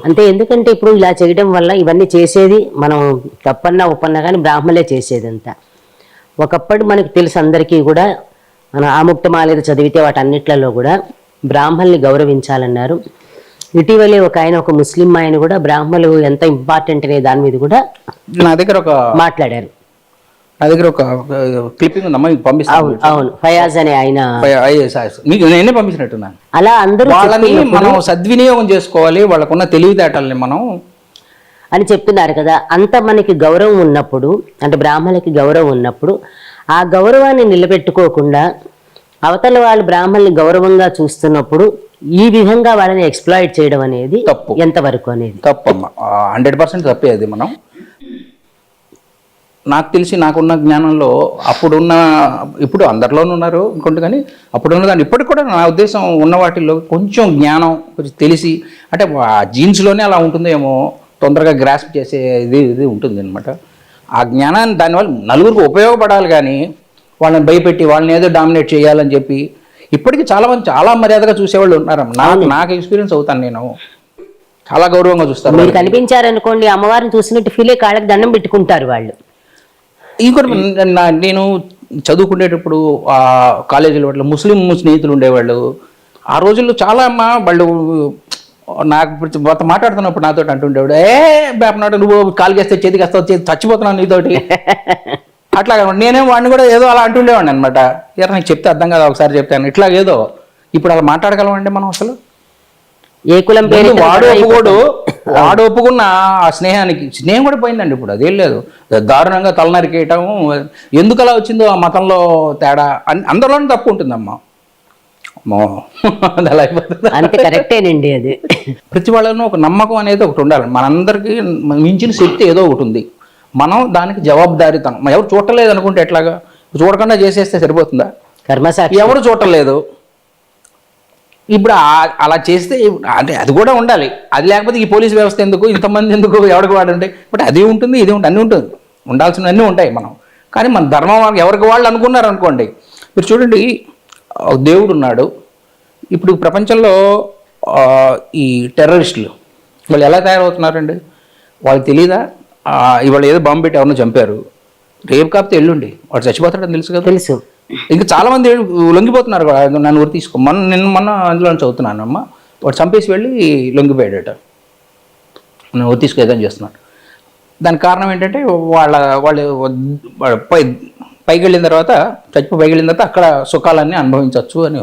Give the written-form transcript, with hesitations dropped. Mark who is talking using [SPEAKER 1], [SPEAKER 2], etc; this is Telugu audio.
[SPEAKER 1] అంటే ఎందుకంటే ఇప్పుడు ఇలా చేయడం వల్ల ఇవన్నీ చేసేది మనం తప్పన్నా ఒప్పన్నా కానీ బ్రాహ్మలే చేసేది అంతా. ఒకప్పుడు మనకు తెలుసు అందరికీ కూడా, మన ఆముక్తమాలేరు చదివితే వాటన్నిట్లలో కూడా బ్రాహ్మల్ని గౌరవించాలన్నారు. ఇటీవలే ఒక ముస్లిం ఆయన కూడా బ్రాహ్మలు ఎంత ఇంపార్టెంట్ అనే దాని మీద కూడా
[SPEAKER 2] నా దగ్గర
[SPEAKER 1] మాట్లాడారు.
[SPEAKER 2] నా దగ్గర ఒక క్లిప్పింగ్ ఉందమ్మా, పంపిస్తాను.
[SPEAKER 1] అవును, ఫయాజ్ అనే ఆయన,
[SPEAKER 2] మీకు నేనే పంపించినట్టున్నాను.
[SPEAKER 1] అలా అందరూ
[SPEAKER 2] వాళ్ళని మనం సద్వినియోగం చేసుకోవాలి, వాళ్ళకున్న తెలివితేటల్ని మనం
[SPEAKER 1] అని చెప్తున్నారు కదా. అంత మనకి గౌరవం ఉన్నప్పుడు, అంటే బ్రాహ్మణులకి గౌరవం ఉన్నప్పుడు, ఆ గౌరవాన్ని నిలబెట్టుకోకుండా అవతల వాళ్ళు బ్రాహ్మణుల్ని గౌరవంగా చూస్తున్నప్పుడు ఈ విధంగా వాళ్ళని ఎక్స్ప్లాయిట్ చేయడం అనేది
[SPEAKER 2] తప్పు.
[SPEAKER 1] ఎంతవరకు అనేది
[SPEAKER 2] తప్పమ్మా, 100% తప్పే అది. మనం నాకు తెలిసి నాకున్న జ్ఞానంలో అప్పుడున్న, ఇప్పుడు అందరిలోనూ ఉన్నారు అనుకుంటే, కానీ అప్పుడున్న దాన్ని ఇప్పటికి కూడా నా ఉద్దేశం ఉన్న వాటిల్లో కొంచెం జ్ఞానం కొంచెం తెలిసి, అంటే ఆ జీన్స్లోనే అలా ఉంటుందేమో, తొందరగా గ్రాస్ప్ చేసే ఇది ఉంటుంది అనమాట. ఆ జ్ఞానాన్ని దానివల్ల నలుగురికి ఉపయోగపడాలి, కానీ వాళ్ళని భయపెట్టి వాళ్ళని ఏదో డామినేట్ చేయాలని చెప్పి ఇప్పటికీ చాలామంది చాలా మర్యాదగా చూసేవాళ్ళు ఉన్నారు. నాకు ఎక్స్పీరియన్స్ అవుతాను, నేను చాలా గౌరవంగా చూస్తాను.
[SPEAKER 1] మీరు కనిపించారనుకోండి, అమ్మవారిని చూసినట్టు ఫీలే కాళ్ళకి దండం పెట్టుకుంటారు వాళ్ళు.
[SPEAKER 2] ఇంకోటి, నేను చదువుకునేటప్పుడు ఆ కాలేజీలో వాళ్ళు ముస్లిం స్నేహితులు ఉండేవాళ్ళు. ఆ రోజుల్లో చాలా వాళ్ళు నాకు మాట్లాడుతున్నప్పుడు నాతో అంటుండేవాడు, బేపనాడు నువ్వు కాలు చేస్తే చేతికి వస్తావు, చచ్చిపోతున్నాను నీతోటి అట్లా. నేనేం వాడిని కూడా ఏదో అలా అంటుండేవాడిని అనమాట. ఇక నాకు చెప్తే అర్థం కదా, ఒకసారి చెప్తాను ఇట్లా ఏదో. ఇప్పుడు అలా మాట్లాడగలమండి మనం అసలు?
[SPEAKER 1] ఏ కులం పేరు
[SPEAKER 2] వాడు ఒప్పుకున్న ఆ స్నేహం కూడా పోయిందండి. ఇప్పుడు అదేం లేదు, దారుణంగా తలనరికేయటం ఎందుకు అలా వచ్చిందో ఆ మతంలో తేడా అందరిలోనే తప్పు ఉంటుందమ్మా. అది అలా అయిపోతుంది.
[SPEAKER 1] అంతే, కరెక్టేనండి. అది
[SPEAKER 2] ప్రతి వాళ్ళను ఒక నమ్మకం అనేది ఒకటి ఉండాలి. మనందరికీ మించిన శక్తి ఏదో ఒకటి ఉంది, మనం దానికి జవాబుదారీతనం. ఎవరు చూడలేదు అనుకుంటే ఎట్లాగా? చూడకుండా చేసేస్తే సరిపోతుందా?
[SPEAKER 1] కర్మసాక్షి.
[SPEAKER 2] ఎవరు చూడలేదు. ఇప్పుడు అలా చేస్తే అంటే అది కూడా ఉండాలి. అది లేకపోతే ఈ పోలీస్ వ్యవస్థ ఎందుకు, ఇంతమంది ఎందుకు, ఎవరికి వాడు ఉంటాయి. బట్ అది ఉంటుంది, ఇది ఉంటుంది, అన్నీ ఉంటుంది, ఉండాల్సినవన్నీ ఉంటాయి. మనం కానీ మన ధర్మం ఎవరికి వాళ్ళు అనుకున్నారు అనుకోండి. మీరు చూడండి, దేవుడు ఉన్నాడు. ఇప్పుడు ప్రపంచంలో ఈ టెర్రరిస్టులు వాళ్ళు ఎలా తయారవుతున్నారండి? వాళ్ళకి తెలీదా? ఇవాళ ఏదో బాంబు పెట్టి ఎవరినో చంపారు, రేపు కాకపోతే ఎల్లుండి వాడు చచ్చిపోతాడని తెలుసు కదా.
[SPEAKER 1] తెలుసు.
[SPEAKER 2] ఇంకా చాలామంది లొంగిపోతున్నారు కూడా. నన్ను ఊరు తీసుకో, మొన్న అందులో చదువుతున్నాను అమ్మ, వాడు చంపేసి వెళ్ళి లొంగిపోయాడట. నన్ను ఊరు తీసుకు ఏదైనా చేస్తున్నాడు. దానికి కారణం ఏంటంటే వాళ్ళు పైకి వెళ్ళిన తర్వాత, పైకి వెళ్ళిన తర్వాత అక్కడ సుఖాలన్నీ అనుభవించవచ్చు అని.